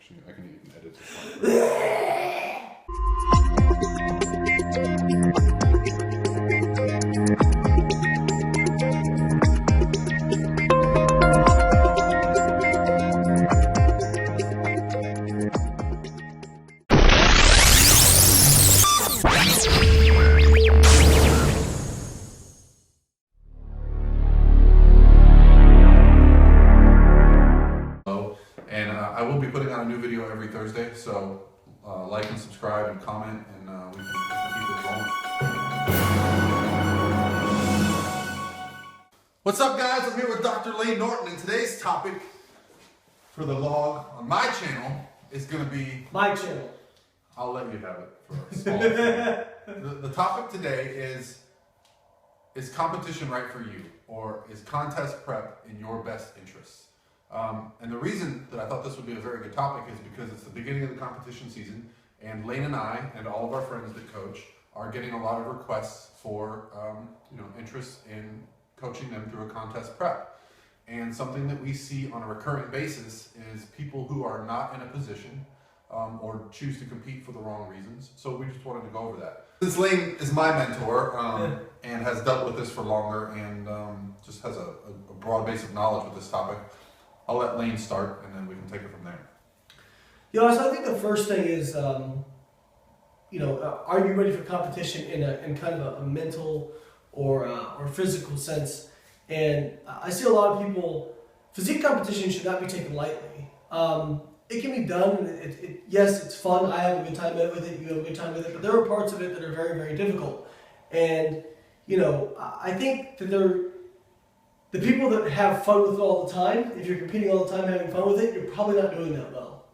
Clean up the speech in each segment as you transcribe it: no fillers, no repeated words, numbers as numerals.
Actually, I can even edit this I will be putting out a new video every Thursday, so like and subscribe and comment, and we can keep it rolling. What's up, guys? I'm here with Dr. Layne Norton, and today's topic for the vlog on my channel is going to be... My channel. I'll let you have it for a small the topic today is competition right for you, or is contest prep in your best interests? And the reason that I thought this would be a very good topic is because it's the beginning of the competition season, and Layne and I and all of our friends that coach are getting a lot of requests for interest in coaching them through a contest prep. And something that we see on a recurring basis is people who are not in a position or choose to compete for the wrong reasons. So we just wanted to go over that. Since Layne is my mentor and has dealt with this for longer and just has a broad base of knowledge with this topic, I'll let Layne start, and then we can take it from there. So I think the first thing is, are you ready for competition in kind of a mental or physical sense? And I see a lot of people, physique competition should not be taken lightly. It can be done. Yes, it's fun. I have a good time with it. You have a good time with it. But there are parts of it that are very, very difficult. And, I think that the people that have fun with it all the time, if you're competing all the time having fun with it, you're probably not doing that well.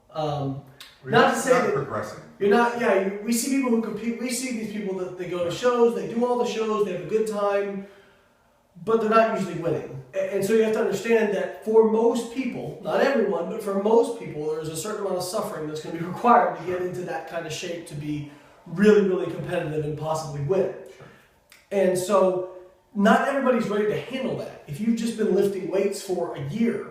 Not to say that progressing. You're not, we see people who compete, we see these people that they go to shows, they do all the shows, they have a good time, but they're not usually winning. And so you have to understand that for most people, not everyone, but for most people, there's a certain amount of suffering that's going to be required to get into that kind of shape to be really, really competitive and possibly win. Sure. And so not everybody's ready to handle that. If you've just been lifting weights for a year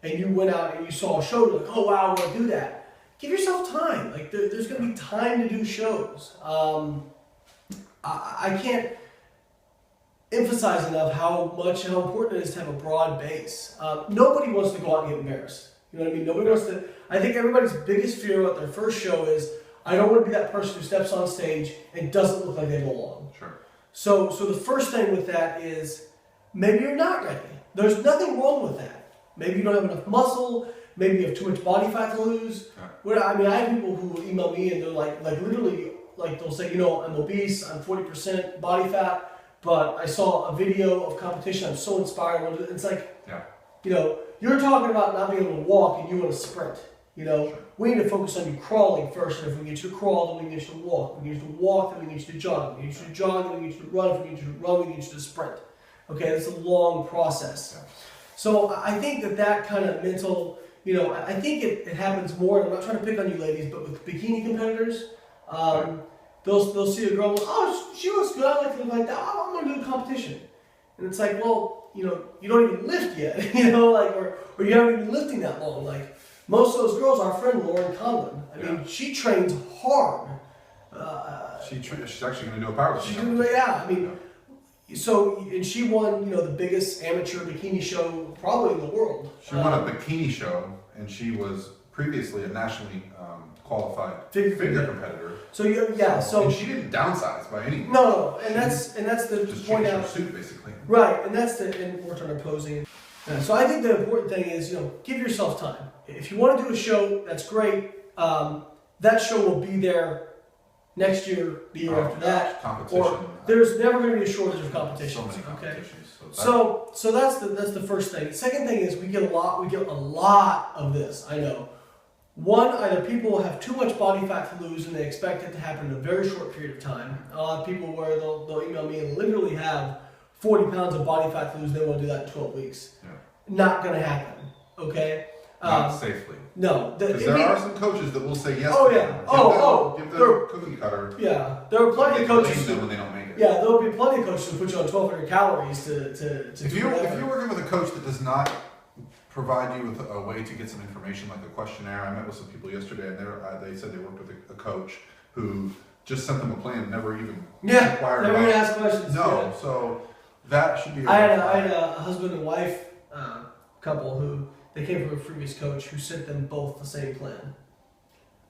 and you went out and you saw a show, you're like, oh wow, I want to do that. Give yourself time. Like there's going to be time to do shows. I can't emphasize enough how important it is to have a broad base. Nobody wants to go out and get embarrassed. You know what I mean? Nobody wants to. I think everybody's biggest fear about their first show is, I don't want to be that person who steps on stage and doesn't look like they belong. Sure. So the first thing with that is, maybe you're not ready. There's nothing wrong with that. Maybe you don't have enough muscle. Maybe you have too much body fat to lose. Yeah. I have people who email me and they're like literally, they'll say, I'm obese, I'm 40% body fat, but I saw a video of competition, I'm so inspired. It's like, you're talking about not being able to walk and you want to sprint. Sure. We need to focus on you crawling first, and if we get you to crawl, then we get you to walk. If we get you to walk, then we get you to jog. If we get you to jog, then we get you to run. If we get you to run, we get you to sprint. Okay, it's a long process. Yeah. So I think that kind of mental, I think it happens more, and I'm not trying to pick on you ladies, but with bikini competitors, they'll see a girl, oh, she looks good, I like to look like that, I'm going to do a competition. And it's like, well, you don't even lift yet, or you haven't even been lifting that long. Like, most of those girls, our friend Lauren Conlon, I mean, she trains hard. She's actually going to do a powerlifting. And she won, the biggest amateur bikini show probably in the world. She won a bikini show, and she was previously a nationally qualified figure competitor. So and she didn't downsize by any means. No, and that's the just point changed out. her suit basically. Right, and worked on her posing. So I think the important thing is, give yourself time. If you want to do a show, that's great. That show will be there next year, the year after that. Competition. Or there's never going to be a shortage of competitions. So many competitions. Okay? So that's the first thing. The second thing is we get a lot of this. I know. One, either people have too much body fat to lose and they expect it to happen in a very short period of time. I'll have people where they'll email me and literally have 40 pounds of body fat to lose, and they want to do that in 12 weeks. Yeah. Not going to happen, okay? Not safely. No. Because there are some coaches that will say yes. Oh, yeah. Give the cookie cutter. Yeah. There are plenty of coaches. Them when they don't make it. Yeah, there'll be plenty of coaches who put you on 1,200 calories to If you're working with a coach that does not provide you with a way to get some information, like a questionnaire. I met with some people yesterday, and they said they worked with a coach who just sent them a plan, never even inquired never about even asked questions. No, so that should be. I had a husband and wife couple who they came from a previous coach who sent them both the same plan.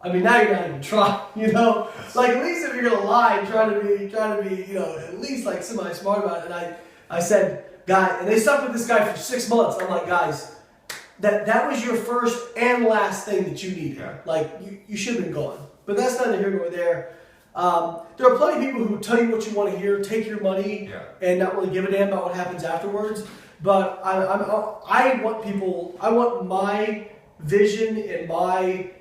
I mean, now you're not even trying, you know. Like, at least if you're gonna lie, try to be, you know, at least like semi-smart about it. And I said, guy, and they stuck with this guy for 6 months. I'm like, guys, that was your first and last thing that you needed. Yeah. Like, you should have been gone. But that's neither here nor there. There are plenty of people who tell you what you want to hear, take your money, and not really give a damn about what happens afterwards. But I want my vision and my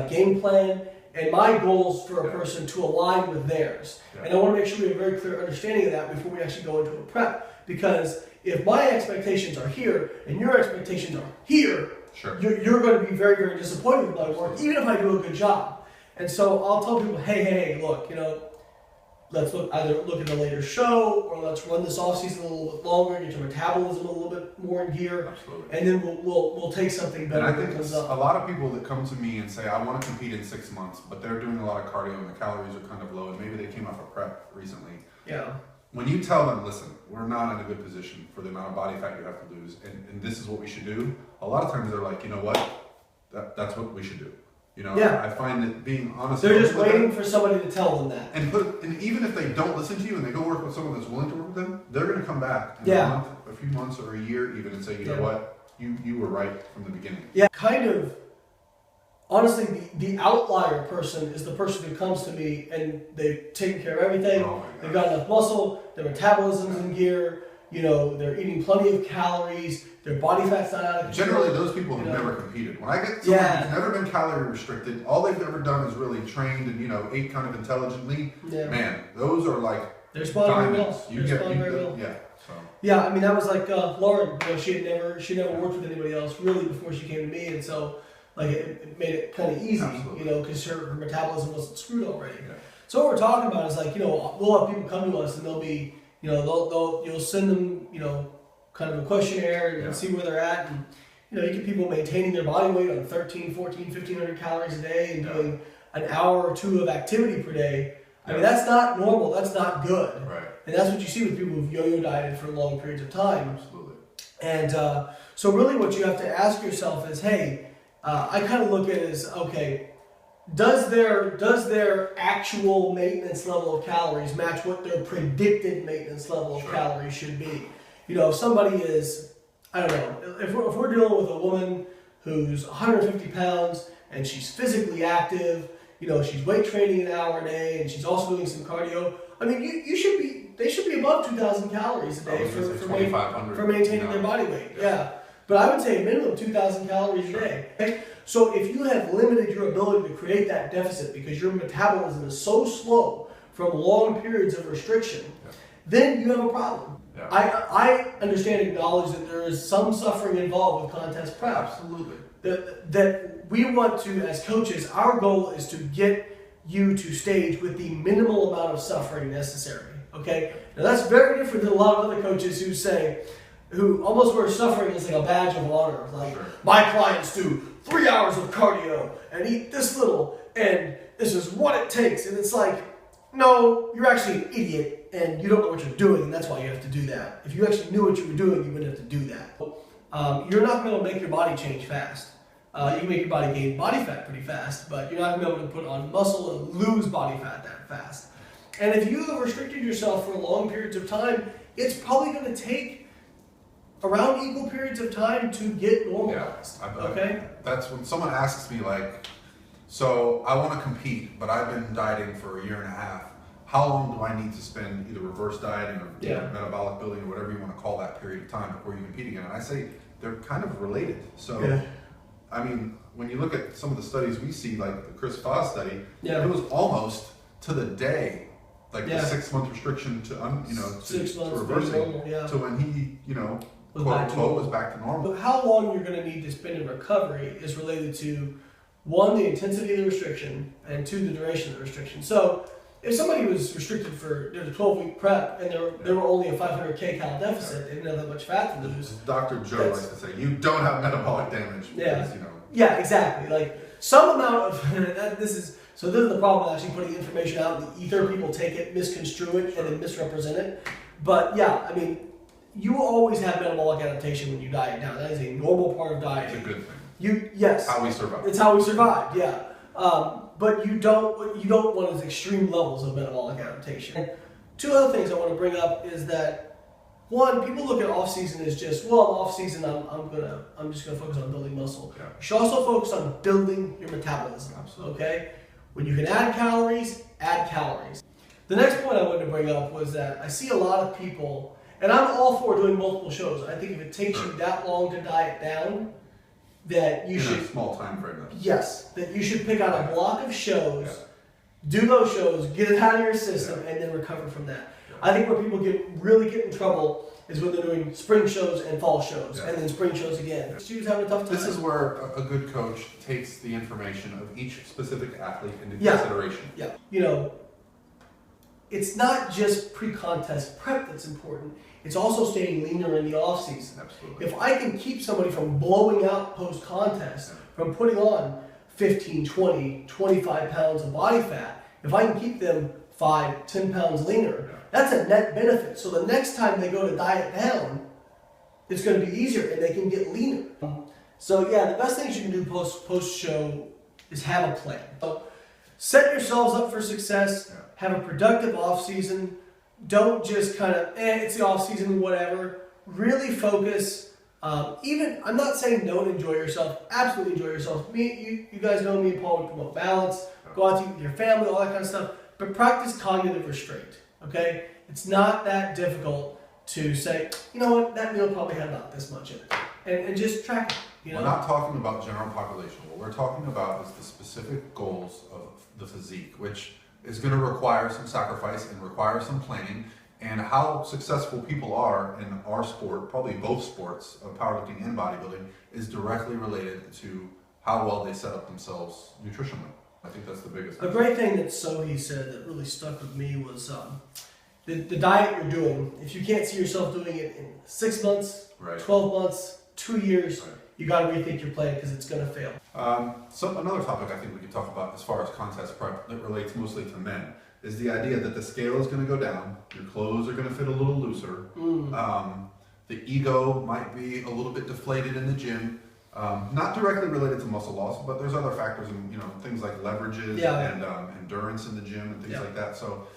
game plan and my goals for a person to align with theirs. And I want to make sure we have a very clear understanding of that before we actually go into a prep. Because if my expectations are here and your expectations are here, you're going to be very, very disappointed with my work, even if I do a good job. And so I'll tell people, hey, look, you know, let's either look at a later show or let's run this off season a little bit longer, get your metabolism a little bit more in gear, and then we'll take something better. And I think a lot of people that come to me and say, I want to compete in 6 months, but they're doing a lot of cardio and the calories are kind of low, and maybe they came off a prep recently. Yeah. When you tell them, listen, we're not in a good position for the amount of body fat you have to lose, and this is what we should do, a lot of times they're like, you know what, that's what we should do. You know, I find that being honest. They're just waiting for somebody to tell them that. And even if they don't listen to you and they go work with someone that's willing to work with them, they're going to come back in a month, a few months, or a year even and say, you know what, you were right from the beginning. Yeah, kind of. Honestly, the outlier person is the person who comes to me and they've taken care of everything. They've got enough muscle, their metabolism's in gear, you know, they're eating plenty of calories, their body fat's not out of control. Generally, those people have never competed. When I get someone who's never been calorie restricted, all they've ever done is really trained and, you know, ate kind of intelligently. Man, those are like diamonds. Yeah, I mean, that was like Lauren. You know, she never worked with anybody else really before she came to me, and so like it made it kind of easy, you know, because her metabolism wasn't screwed already. Yeah. So what we're talking about is like, you know, we'll have people come to us and they'll be, you know, you'll send them, you know, kind of a questionnaire and see where they're at, and you know, you get people maintaining their body weight on 13, 14, 1,500 calories a day and doing an hour or two of activity per day. I mean, that's not normal. That's not good. Right. And that's what you see with people who've yo-yo dieted for long periods of time. Absolutely. And so really what you have to ask yourself is, hey, I kind of look at it as, okay, does their actual maintenance level of calories match what their predicted maintenance level of calories should be? You know, if somebody is, I don't know, if we're dealing with a woman who's 150 pounds and she's physically active, you know, she's weight training an hour a day and she's also doing some cardio, I mean, they should be above 2,000 calories a day for maintaining their body weight. Yeah. But I would say a minimum of 2,000 calories a day. Okay? So if you have limited your ability to create that deficit because your metabolism is so slow from long periods of restriction, then you have a problem. Yeah. I understand and acknowledge that there is some suffering involved with contest prep. Absolutely. That we want to, as coaches, our goal is to get you to stage with the minimal amount of suffering necessary. Okay? Now that's very different than a lot of other coaches who almost wear suffering as like a badge of honor. Like, my clients do 3 hours of cardio and eat this little, and this is what it takes. And it's like, no, you're actually an idiot and you don't know what you're doing, and that's why you have to do that. If you actually knew what you were doing, you wouldn't have to do that. You're not going to make your body change fast. You can make your body gain body fat pretty fast, but you're not going to be able to put on muscle and lose body fat that fast. And if you have restricted yourself for long periods of time, it's probably going to take around equal periods of time to get normalized. Okay? That's when someone asks me, like, so I want to compete, but I've been dieting for a year and a half. How long do I need to spend either reverse dieting or metabolic building or whatever you want to call that period of time before you compete again? And I say they're kind of related. So, I mean, when you look at some of the studies we see, like the Chris Foss study, it was almost to the day, like the 6 month restriction to reversing to when he, you know, quote unquote, was back to normal. But how long you're going to need to spend in recovery is related to, one, the intensity of the restriction, and two, the duration of the restriction. So if somebody was restricted for a 12-week prep and they were only a 500 cal deficit, they didn't have that much fat to lose. Dr. Joe likes to say, you don't have metabolic damage. Because, Yeah, exactly. Like some amount of this is the problem with actually putting information out in the ether. People take it, misconstrue it, and then misrepresent it. But yeah, I mean, you will always have metabolic adaptation when you diet down. That is a normal part of dieting. It's a good thing. Yes. How we survive. It's how we survived. Yeah. But you don't want those extreme levels of metabolic adaptation. And two other things I want to bring up is that one, people look at off season as just off season. I'm just gonna focus on building muscle. Yeah. You should also focus on building your metabolism. Absolutely. Okay. When you can add calories, add calories. The next point I wanted to bring up was that I see a lot of people, and I'm all for doing multiple shows. I think if it takes you that long to diet down, that you should a small time frame. Yes, that you should pick out a block of shows, do those shows, get it out of your system, and then recover from that. I think where people really get in trouble is when they're doing spring shows and fall shows, and then spring shows again. Students having a tough time. This is where a good coach takes the information of each specific athlete into consideration. Yeah, it's not just pre-contest prep that's important. It's also staying leaner in the off-season. Absolutely. If I can keep somebody from blowing out post-contest, from putting on 15, 20, 25 pounds of body fat, if I can keep them 5, 10 pounds leaner, that's a net benefit. So the next time they go to diet down, it's going to be easier and they can get leaner. So the best things you can do post-show is have a plan. So set yourselves up for success, have a productive off-season. Don't just kind of, it's the off-season, whatever. Really focus. I'm not saying don't enjoy yourself. Absolutely enjoy yourself. You guys know me and Paul would promote balance, go out to eat with your family, all that kind of stuff. But practice cognitive restraint, okay? It's not that difficult to say, you know what, that meal probably had about this much in it. And just track it. We're not talking about general population. What we're talking about is the specific goals of the physique, which is going to require some sacrifice and require some planning. And how successful people are in our sport, probably both sports of powerlifting and bodybuilding, is directly related to how well they set up themselves nutritionally. I think that's the biggest thing. A great thing that Sohi said that really stuck with me was the diet you're doing. If you can't see yourself doing it in 6 months, 12 months, 2 years, you got to rethink your plan because it's going to fail. So another topic I think we could talk about as far as contest prep that relates mostly to men is the idea that the scale is going to go down, your clothes are going to fit a little looser, the ego might be a little bit deflated in the gym, not directly related to muscle loss, but there's other factors in things like leverages and endurance in the gym and things like that. So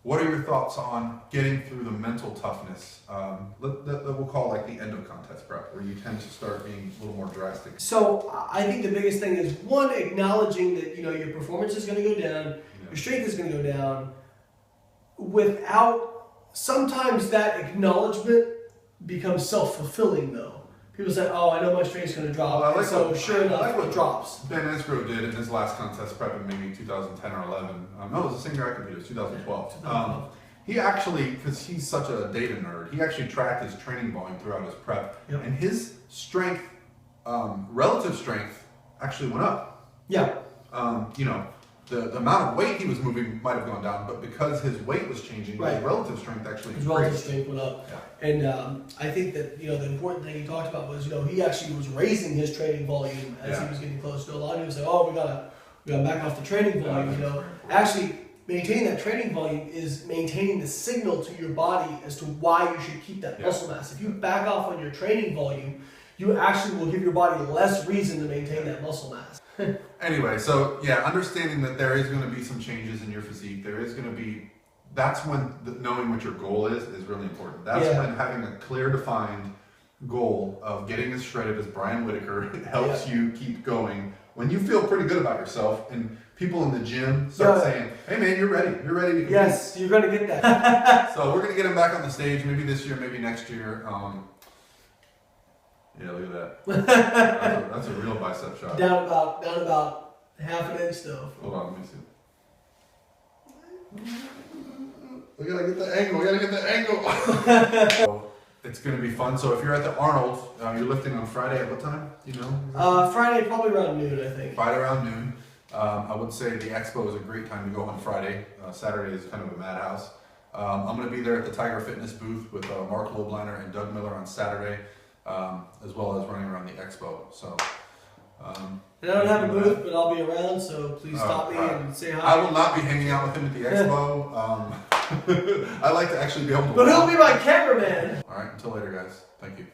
what are your thoughts on getting through the mental toughness that we'll call like the end of contest prep, where you tend to start being a little more drastic? So I think the biggest thing is, one, acknowledging that your performance is going to go down, your strength is going to go down. Sometimes that acknowledgement becomes self-fulfilling though. People say, oh, I know my strength's going to drop, sure enough, it drops. Ben Esgrove did in his last contest prep in maybe 2010 or 11. No, it was the same year I competed, it was 2012. He actually, because he's such a data nerd, he actually tracked his training volume throughout his prep, and his strength, relative strength, actually went up. Yeah. The amount of weight he was moving might have gone down, but because his weight was changing, his relative strength actually increased. His relative strength went up. Yeah. And I think that the important thing he talked about was he actually was raising his training volume as he was getting close to a lot of people say, oh, we gotta back off the training volume. Actually maintaining that training volume is maintaining the signal to your body as to why you should keep that muscle mass. If you back off on your training volume, you actually will give your body less reason to maintain that muscle mass. Anyway, so understanding that there is going to be some changes in your physique, that's when knowing what your goal is really important. That's when having a clear defined goal of getting as shredded as Brian Whitaker helps you keep going. When you feel pretty good about yourself and people in the gym start saying, hey man, you're ready to compete. Yes, you're going to get that. So we're going to get him back on the stage maybe this year, maybe next year. Yeah, look at that. That's a real bicep shot. Down about half an inch though. Hold on, let me see. We gotta get the angle. So, it's gonna be fun. So if you're at the Arnold, you're lifting on Friday at what time? Friday, probably around noon, I think. Friday around noon. I would say the expo is a great time to go on Friday. Saturday is kind of a madhouse. I'm going to be there at the Tiger Fitness booth with Mark Lobliner and Doug Miller on Saturday, as well as running around the expo. So, and I don't have a booth, but I'll be around, so please stop me and say hi. I will not be hanging out with him at the expo. I like to actually be able to. But he'll be my cameraman. All right, until later, guys. Thank you.